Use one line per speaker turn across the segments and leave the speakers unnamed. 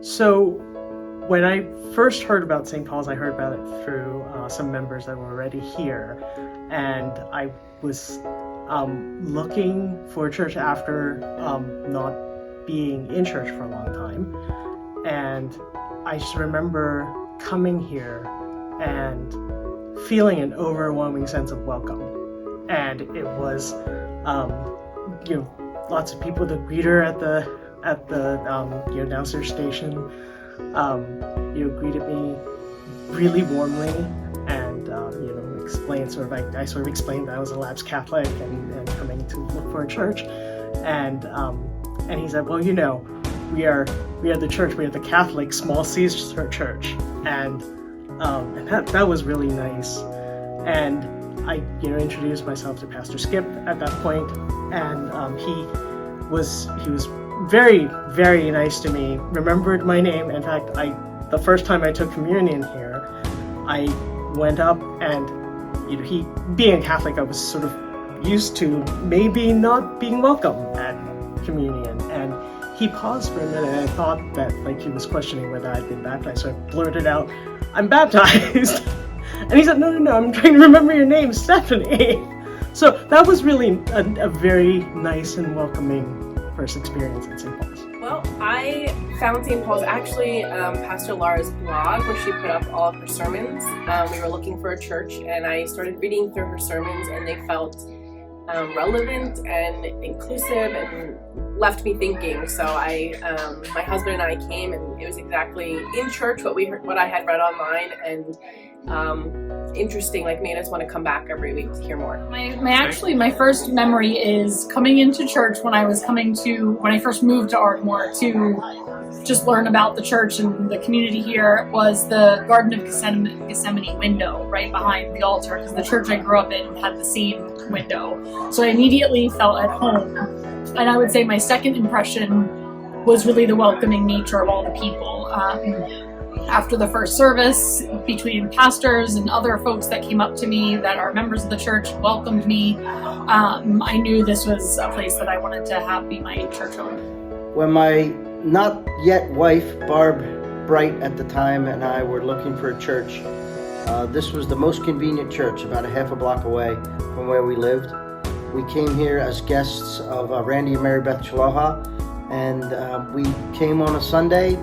So when I first heard about St. Paul's, I heard about it through some members that were already here, and I was looking for a church after not being in church for a long time, and I just remember coming here and feeling an overwhelming sense of welcome, and it was lots of people. The greeter at the downstairs station greeted me really warmly, and explained I sort of explained that I was a lapsed Catholic and coming to look for a church, and he said, well, we are the church, we are the Catholic Small Caesar Church, and that was really nice. And I introduced myself to Pastor Skip at that point, and he was very, very nice to me, remembered my name. In fact, the first time I took communion here, I went up and he, being a Catholic, I was sort of used to maybe not being welcome at communion, and he paused for a minute, and I thought that he was questioning whether I'd been baptized, so I blurted out, "I'm baptized." And he said, no, I'm trying to remember your name, Stephanie. So that was really a very nice and welcoming first experience at St. Paul's.
Well, I found St. Paul's actually Pastor Laura's blog, where she put up all of her sermons. We were looking for a church, and I started reading through her sermons, and they felt relevant and inclusive and left me thinking. So my husband and I came, and it was exactly in church what I had read online, and interesting, made us want to come back every week to hear more.
My first memory is coming into church when I first moved to Ardmore to just learn about the church and the community here. Was the Garden of Gethsemane window right behind the altar, because the church I grew up in had the same window. So I immediately felt at home. And I would say my second impression was really the welcoming nature of all the people. After the first service, between pastors and other folks that came up to me that are members of the church, welcomed me, I knew this was a place that I wanted to be my church home.
When my not yet wife, Barb Bright at the time, and I were looking for a church, this was the most convenient church, about a half a block away from where we lived. We came here as guests of Randy and Mary Beth Chaloha, and we came on a Sunday.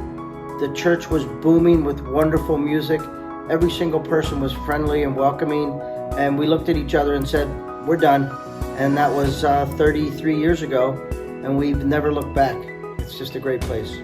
The church was booming with wonderful music. Every single person was friendly and welcoming, and we looked at each other and said, we're done. And that was 33 years ago, and we've never looked back. It's just a great place.